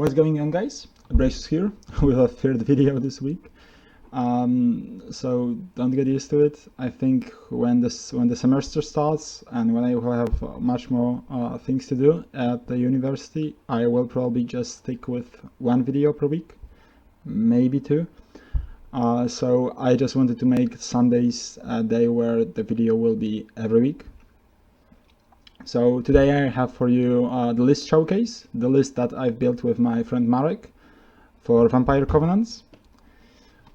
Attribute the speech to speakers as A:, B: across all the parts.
A: what's going on, guys? Braces here with a third video this week. So don't get used to it. I think when the semester starts and when I will have much more things to do at the university, I will probably just stick with one video per week, maybe two. So I just wanted to make Sundays a day where the video will be every week. So today I have for you the list showcase, the list that I've built with my friend Marek for Vampire Covenants.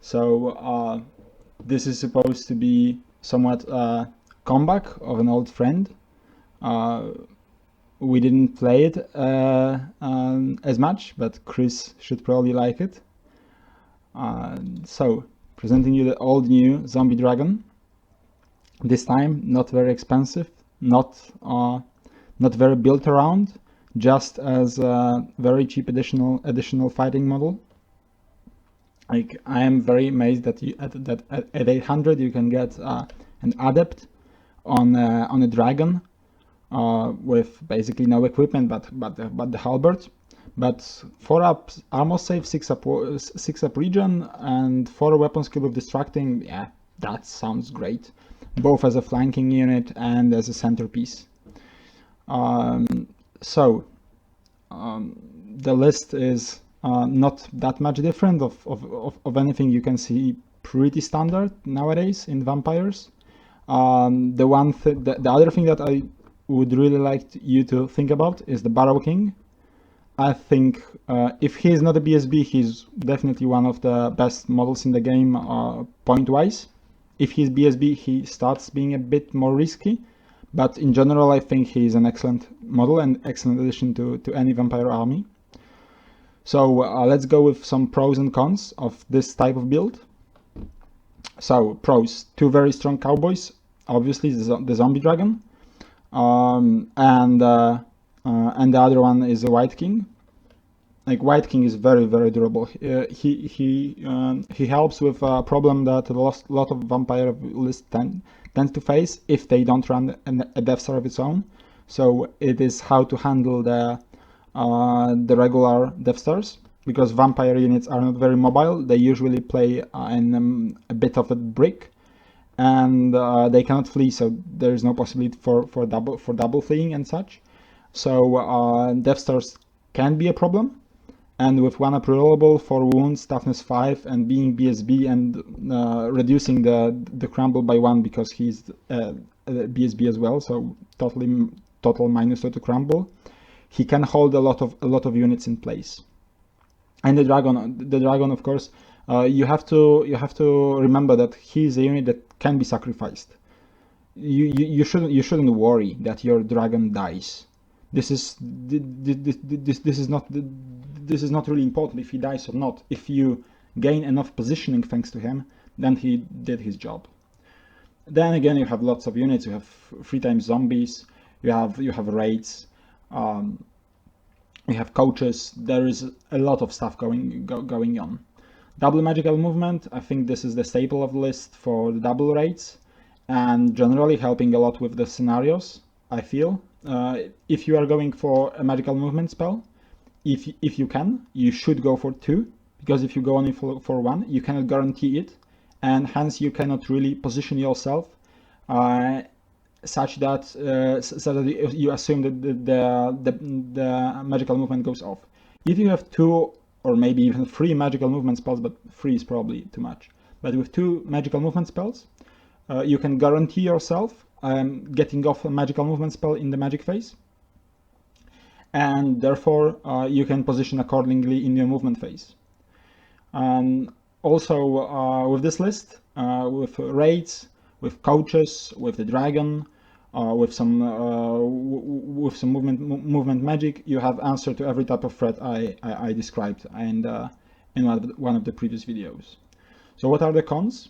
A: So this is supposed to be somewhat a comeback of an old friend. We didn't play it as much, but Chris should probably like it. So presenting you the old new zombie dragon. This time not very expensive, not very built around, just as a very cheap additional fighting model. Like, I am very amazed that at 800 you can get an adept on a dragon with basically no equipment but the halberd. But 4 up armor save, 6 up regen, and 4 weapon skill with distracting. Yeah, that sounds great, both as a flanking unit and as a centerpiece. So the list is not that much different of anything you can see pretty standard nowadays in vampires. The other thing that I would really like you to think about is the Barrow King. I think if he is not a BSB, he's definitely one of the best models in the game point-wise. If he's BSB, he starts being a bit more risky, but in general I think he's an excellent model and excellent addition to any vampire army. So let's go with some pros and cons of this type of build. So pros: 2 very strong cowboys, obviously the zombie dragon, and the other one is a White King. Like, White King is very durable. He helps with a problem that a lot of vampire lists tend to face if they don't run a Death Star of its own. So it is how to handle the regular Death Stars, because vampire units are not very mobile. They usually play in a bit of a brick, and they cannot flee, so there is no possibility for double fleeing and such. So Death Stars can be a problem, and with 1 up rollable, 4 wounds, toughness 5, and being BSB and reducing the crumble by 1 because he's BSB as well, so total minus 2 to crumble, he can hold a lot of units in place. And the dragon, of course, you have to remember that he's a unit that can be sacrificed. You shouldn't worry that your dragon dies. This is not really important if he dies or not. If you gain enough positioning thanks to him, then he did his job. Then again, you have lots of units. You have 3 times zombies. You have raids. You have coaches. There is a lot of stuff going on. Double magical movement. I think this is the staple of the list for the double raids, and generally helping a lot with the scenarios, I feel. If you are going for a magical movement spell, if you can, you should go for 2, because if you go only for 1, you cannot guarantee it, and hence you cannot really position yourself such that you assume that the magical movement goes off. If you have 2 or maybe even 3 magical movement spells, but 3 is probably too much, but with 2 magical movement spells, you can guarantee yourself getting off a magical movement spell in the magic phase, and therefore you can position accordingly in your movement phase. Also with this list, with raids, with coaches, with the dragon, with some movement magic, you have answer to every type of threat I described and in one of the previous videos. So what are the cons?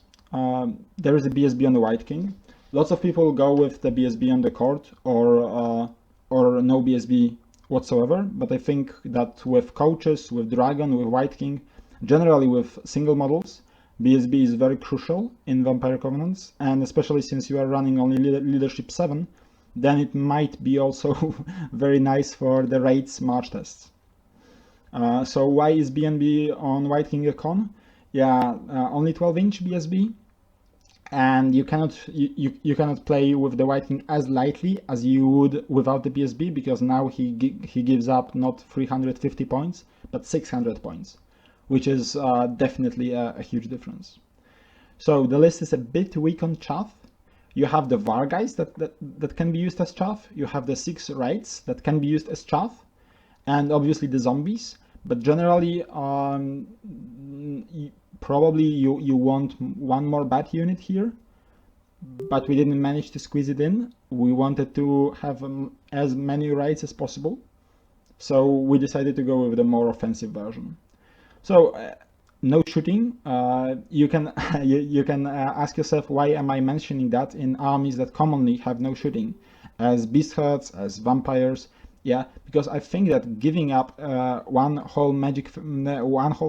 A: There is a BSB on the White King. Lots of people go with the BSB on the court or no BSB whatsoever, but I think that with coaches, with dragon, with White King, generally with single models, BSB is very crucial in Vampire Covenants, and especially since you are running only Leadership 7, then it might be also very nice for the raids March tests. So why is BNB on White King a con? Yeah, only 12-inch BSB, and you cannot play with the White King as lightly as you would without the BSB, because now he gives up not 350 points but 600 points, which is definitely a huge difference. So the list is a bit weak on chaff. You have the Vargeist that can be used as chaff. You have the 6 Raids that can be used as chaff, and obviously the zombies. But generally, probably you want one more bat unit here, but we didn't manage to squeeze it in. We wanted to have as many Raids as possible, so we decided to go with the more offensive version. So no shooting. You can you can ask yourself, why am I mentioning that in armies that commonly have no shooting, as beast herds, as vampires? Yeah, because I think that giving up one whole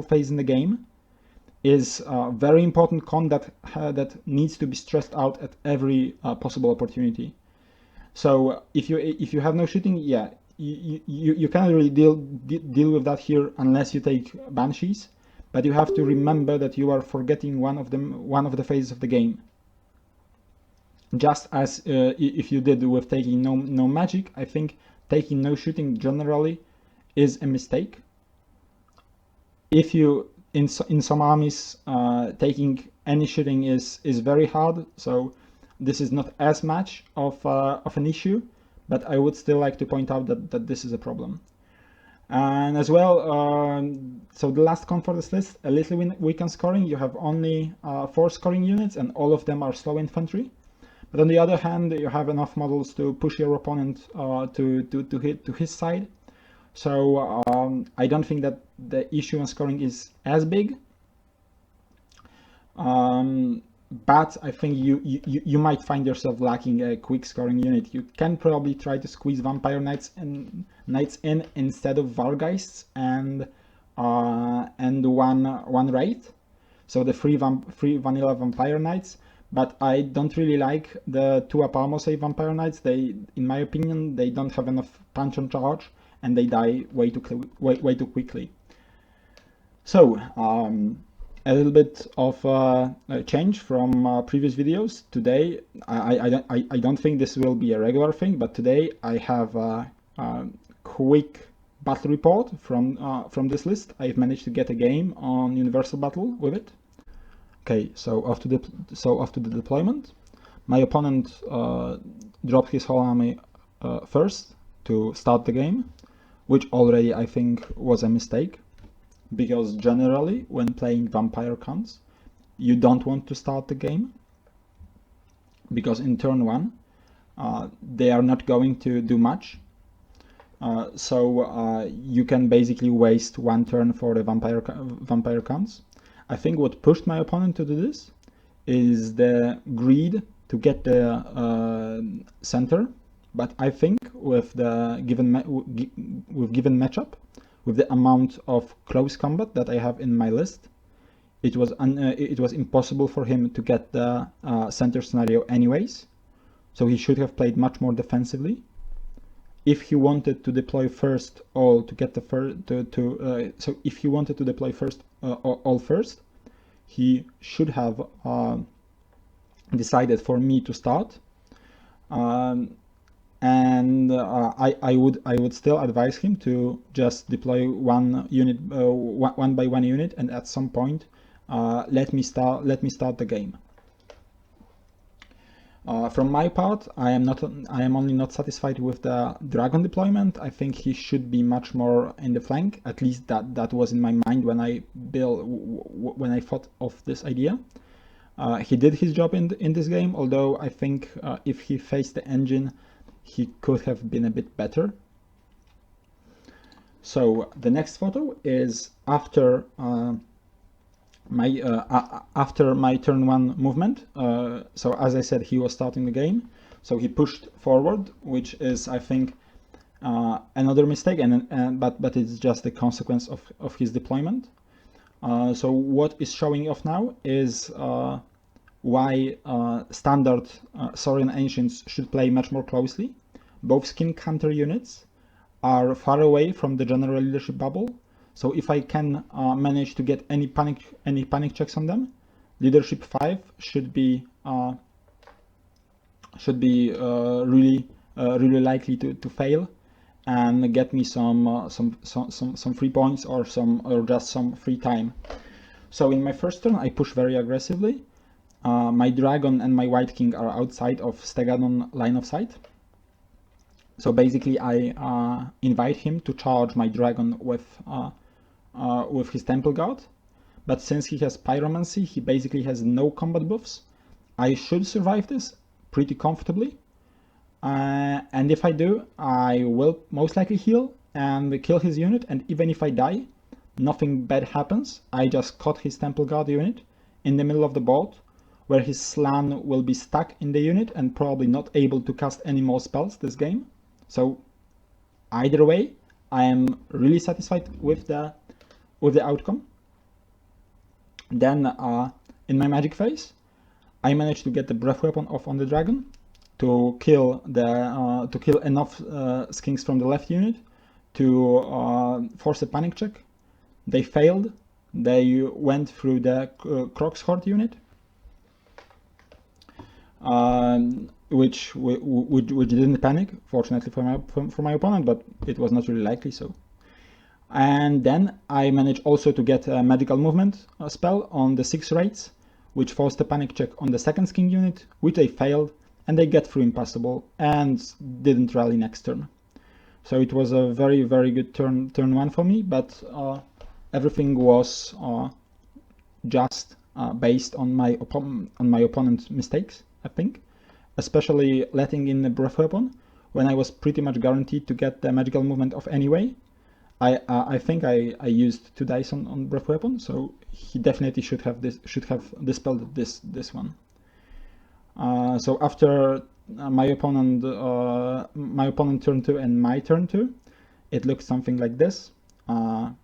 A: phase in the game is a very important con that needs to be stressed out at every possible opportunity. So if you have no shooting, yeah, you can't really deal with that here unless you take banshees. But you have to remember that you are forgetting one of the phases of the game. Just as if you did with taking no magic, I think taking no shooting generally is a mistake. If you in some armies taking any shooting is very hard, so this is not as much of an issue, but I would still like to point out that this is a problem. And as well, so the last con for this list, a little weak on scoring. You have only 4 scoring units, and all of them are slow infantry. But on the other hand, you have enough models to push your opponent to his side. So I don't think that the issue on scoring is as big. But I think you might find yourself lacking a quick scoring unit. You can probably try to squeeze Vampire Knights in instead of Vargeists and one Wraith, so the free vanilla Vampire Knights. But I don't really like the 2 Apalmosei Vampire Knights. They, in my opinion, they don't have enough punch on charge, and they die way too quickly. So a little bit of change from previous videos. Today, I don't think this will be a regular thing, but today I have a quick battle report from this list. I've managed to get a game on Universal Battle with it. Okay, so off to the deployment. My opponent dropped his whole army first to start the game, which already I think was a mistake. Because generally, when playing vampire cons, you don't want to start the game, because in turn 1 they are not going to do much, so you can basically waste 1 turn for the vampire cons. I think what pushed my opponent to do this is the greed to get the center, but I think with the given matchup, with the amount of close combat that I have in my list, it was impossible for him to get the center scenario anyways. So he should have played much more defensively. If he wanted to deploy first all to get the so if he wanted to deploy first all first, he should have decided for me to start. And I would still advise him to just deploy one unit, one by one unit, and at some point let me start the game. From my part, I am only not satisfied with the dragon deployment. I think he should be much more in the flank. At least that was in my mind when I thought of this idea. He did his job in this game, although I think if he faced the engine, he could have been a bit better. So the next photo is after my turn 1 movement. So as I said, he was starting the game, so he pushed forward, which is, I think, another mistake, but it's just a consequence of his deployment. So what is showing off now is why standard Saurian Ancients should play much more closely. Both Skink Hunter units are far away from the general leadership bubble, So if I can manage to get any panic checks on them, leadership 5 should be really likely to fail and get me some free points or just some free time. So in my first turn I push very aggressively. My dragon and my white king are outside of Stegadon line of sight. So basically I invite him to charge my dragon with his temple guard, but since he has pyromancy, he basically has no combat buffs. I should survive this pretty comfortably, and if I do, I will most likely heal and kill his unit, and even if I die, nothing bad happens. I just caught his temple guard unit in the middle of the board, where his slan will be stuck in the unit and probably not able to cast any more spells this game. So either way, I am really satisfied with the outcome. Then in my magic phase, I managed to get the breath weapon off on the dragon to kill enough skinks from the left unit to force a panic check. They failed. They went through the Kroxigors unit, which didn't panic, fortunately for my opponent, but it was not really likely so. And then I managed also to get a magical movement spell on the 6 raids, which forced a panic check on the second Skink unit, which they failed, and they get through impassable and didn't rally next turn. So it was a very, very good turn 1 for me, but everything was just based on my opponent's mistakes, I think, especially letting in the breath weapon when I was pretty much guaranteed to get the magical movement off anyway. I think I used 2 dice on breath weapon, so he definitely should have dispelled this one. So after my opponent turn 2 and my turn 2, it looked something like this. And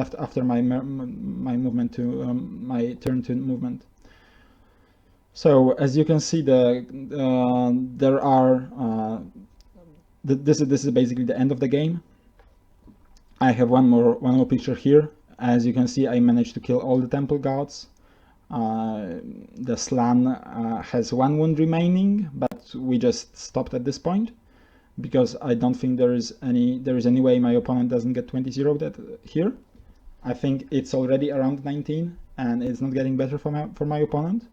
A: after my movement to my turn 2 movement. So as you can see, this is basically the end of the game. I have one more picture here. As you can see, I managed to kill all the temple guards. The slan has 1 wound remaining, but we just stopped at this point because I don't think there is any way my opponent doesn't get 20-0 here. I think it's already around 19, and it's not getting better for my opponent.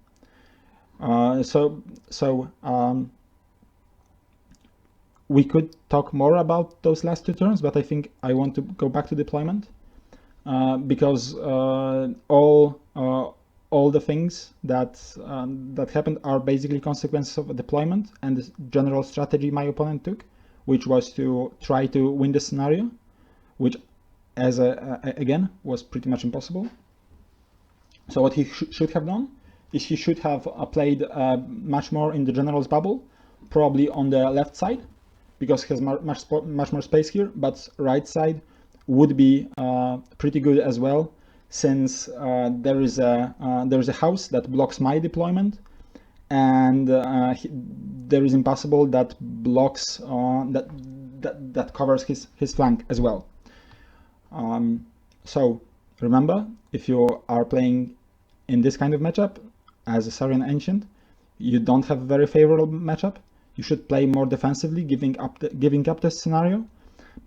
A: We could talk more about those last 2 turns, but I think I want to go back to deployment because all the things that happened are basically consequences of a deployment and the general strategy my opponent took, which was to try to win the scenario, which again was pretty much impossible. So what he should have done is he should have played much more in the general's bubble, probably on the left side, because he has much more space here, but right side would be pretty good as well, since there is a house that blocks my deployment, and there is impassable that blocks that covers his flank as well. So remember, if you are playing in this kind of matchup as a Saurian Ancient, you don't have a very favorable matchup. You should play more defensively, giving up the scenario,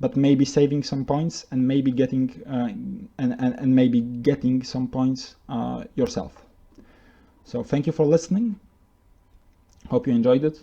A: but maybe saving some points and maybe getting some points yourself. So thank you for listening. Hope you enjoyed it.